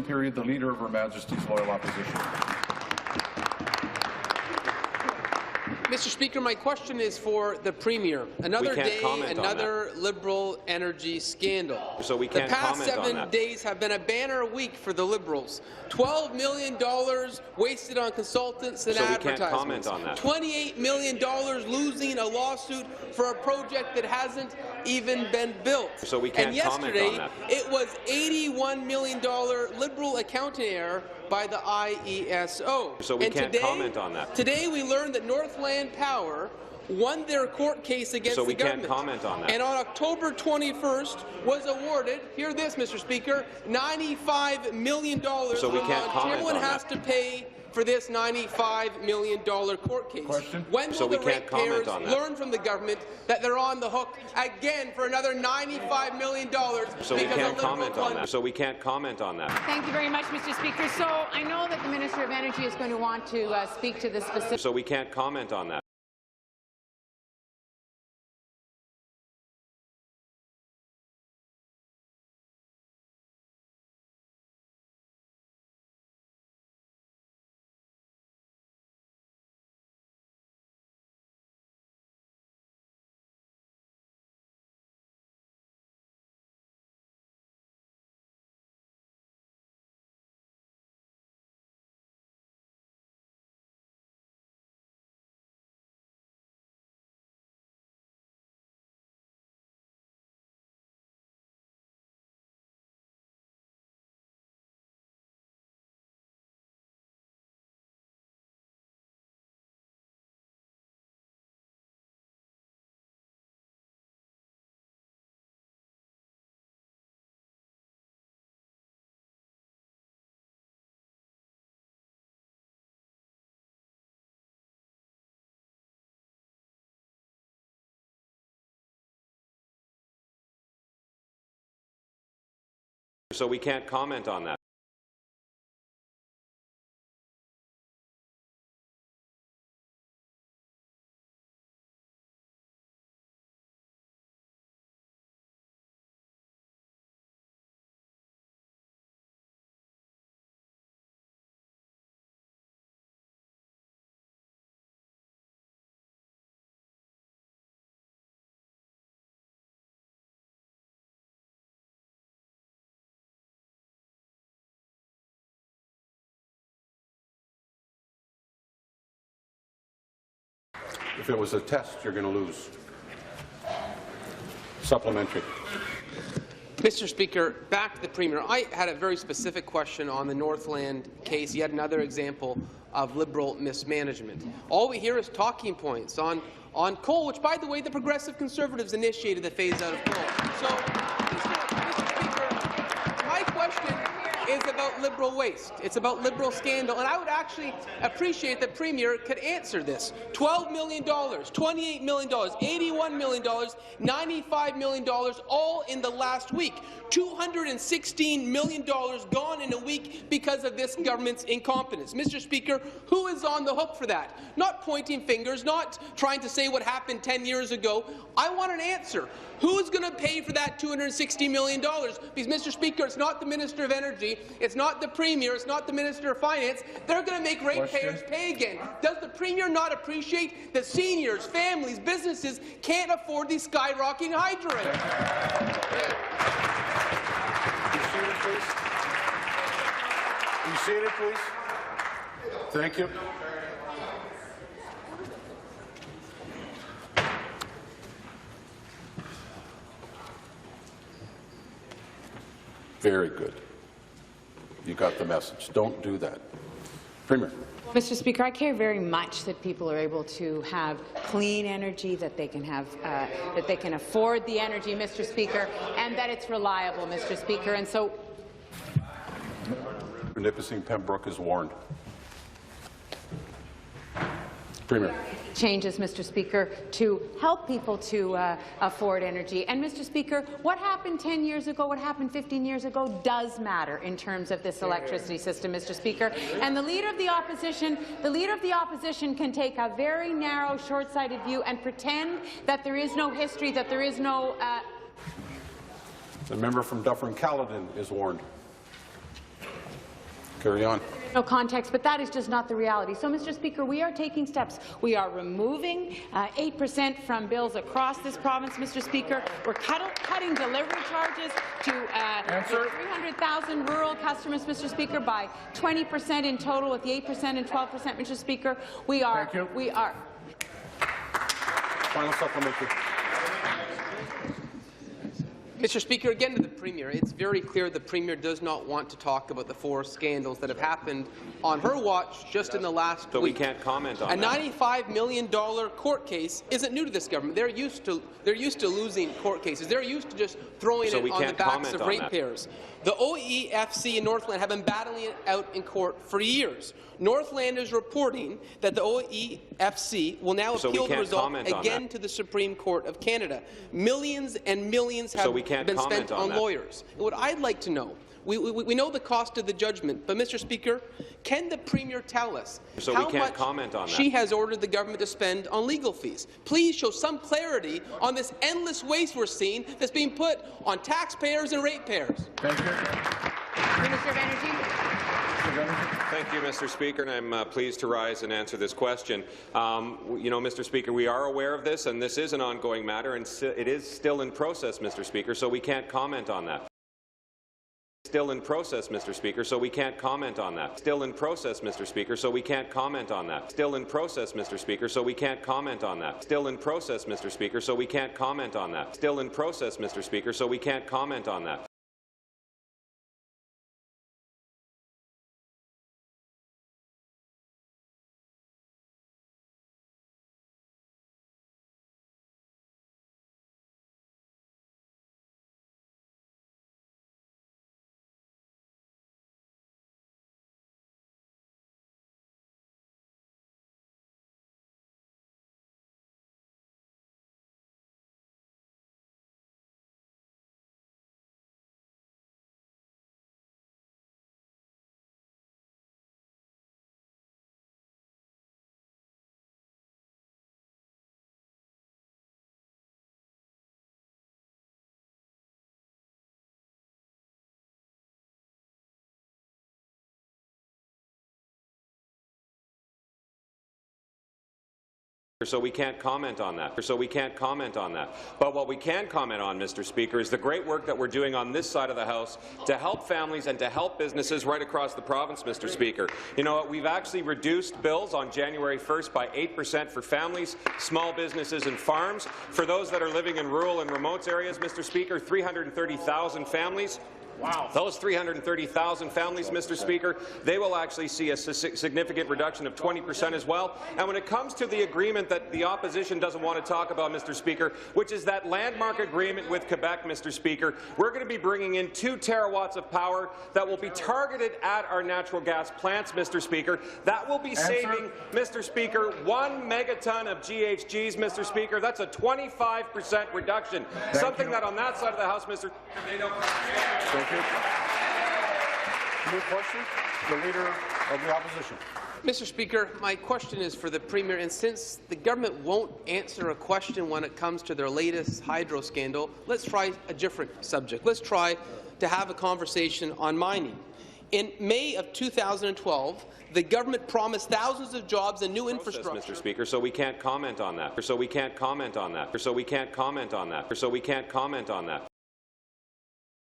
Period. The Leader of Her Majesty's Loyal Opposition. Mr. Speaker, my question is for the Premier. Another day, another Liberal energy scandal. So we can't the past comment on that. 7 days have been a banner week for the Liberals. $12 million wasted on consultants and advertisements. We can't comment on that. $28 million losing a lawsuit for a project that hasn't even been built. So we can't comment on that. And yesterday, it was $81 million Liberal accounting error by the IESO. So we can't comment on that. Today we learned that Northland Power won their court case against the government. So we can't comment on that. And on October 21st was awarded, hear this, Mr. Speaker, $95 million. So we can't comment on that. Has to pay for this $95 million court case. Question? When will the ratepayers learn from the government that they're on the hook again for another $95 million? So we can't comment on that. So we can't comment on that. Thank you very much, Mr. Speaker. So I know that the Minister of Energy is going to want to speak to the specific. So we can't comment on that. So we can't comment on that. If it was a test, you're going to lose. Supplementary. Mr. Speaker, back to the Premier. I had a very specific question on the Northland case, yet another example of Liberal mismanagement. All we hear is talking points on coal, which, by the way, the Progressive Conservatives initiated the phase-out of coal. So, Mr. Speaker, my question is about Liberal waste. It's about Liberal scandal, and I would actually appreciate the Premier could answer this. $12 million, $28 million, $81 million, $95 million, all in the last week. $216 million gone in a week because of this government's incompetence. Mr. Speaker, who is on the hook for that? Not pointing fingers, not trying to say what happened 10 years ago. I want an answer. Who's going to pay for that $260 million? Because, Mr. Speaker, it's not the Minister of Energy, it's not the Premier, it's not the Minister of Finance. They're going to make ratepayers pay again. Does the Premier not appreciate that seniors, families, businesses can't afford these skyrocketing hydro rates? Be seated, please. Thank you. Very good. You got the message. Don't do that. Premier. Mr. Speaker, I care very much that people are able to have clean energy, that they can have, that they can afford the energy, Mr. Speaker, and that it's reliable, Mr. Speaker. And so, Nipissing Pembroke is warned. Premier. Changes, Mr. Speaker, to help people to afford energy. And, Mr. Speaker, what happened 10 years ago, what happened 15 years ago does matter in terms of this electricity system, Mr. Speaker. And the Leader of the Opposition can take a very narrow, short-sighted view and pretend that there is no history, that there is no... The member from Dufferin-Caledon is warned. Carry on. No context, but that is just not the reality. So, Mr. Speaker, we are taking steps. We are removing 8% from bills across this province, Mr. Speaker. We're cutting delivery charges to 300,000 rural customers, Mr. Speaker, by 20% in total, with the 8% and 12%, Mr. Speaker. We are. Final supplementary. Mr. Speaker, again to the Premier. It's very clear the Premier does not want to talk about the 4 scandals that have happened on her watch just in the last So week. we can't comment on A that. $95 million court case isn't new to this government. They're used to losing court cases. They're used to just throwing it on the backs of ratepayers. The OEFC in Northland have been battling it out in court for years. Northland is reporting that the OEFC will now appeal the result again to the Supreme Court of Canada. Millions and millions have been spent on lawyers. And what I'd like to know, we know the cost of the judgment, but Mr. Speaker, can the Premier tell us how much she has ordered the government to spend on legal fees? Please show some clarity on this endless waste we're seeing that's being put on taxpayers and ratepayers. Thank you. Minister of Energy. Thank you, Mr. Speaker, and I'm pleased to rise and answer this question. You know, Mr. Speaker, we are aware of this, and this is an ongoing matter, and it is still in process, Mr. Speaker, so we can't comment on that. Still in process, Mr. Speaker, so we can't comment on that. Still in process, Mr. Speaker, so we can't comment on that. Still in process, Mr. Speaker, so we can't comment on that. Still in process, Mr. Speaker, so we can't comment on that. Still in process, Mr. Speaker, so we can't comment on that. So we can't comment on that. So we can't comment on that. But what we can comment on, Mr. Speaker, is the great work that we're doing on this side of the House to help families and to help businesses right across the province, Mr. Speaker. You know what? We've actually reduced bills on January 1st by 8% for families, small businesses and farms. For those that are living in rural and remote areas, Mr. Speaker, 330,000 families. Wow. Those 330,000 families, Mr. Speaker, they will actually see a significant reduction of 20% as well. And when it comes to the agreement that the opposition doesn't want to talk about, Mr. Speaker, which is that landmark agreement with Quebec, Mr. Speaker, we're going to be bringing in 2 terawatts of power that will be targeted at our natural gas plants, Mr. Speaker. That will be saving, Mr. Speaker, 1 megaton of GHGs, Mr. Speaker. That's a 25% reduction. Something that on that side of the House, Mr. They don't. Thank you. New question, the Leader of the Opposition. Mr. Speaker, my question is for the Premier, and since the government won't answer a question when it comes to their latest hydro scandal, let's try a different subject. Let's try to have a conversation on mining. In May of 2012, the government promised thousands of jobs and new infrastructure. Mr. Speaker, so we can't comment on that. So we can't comment on that. So we can't comment on that. So we can't comment on that.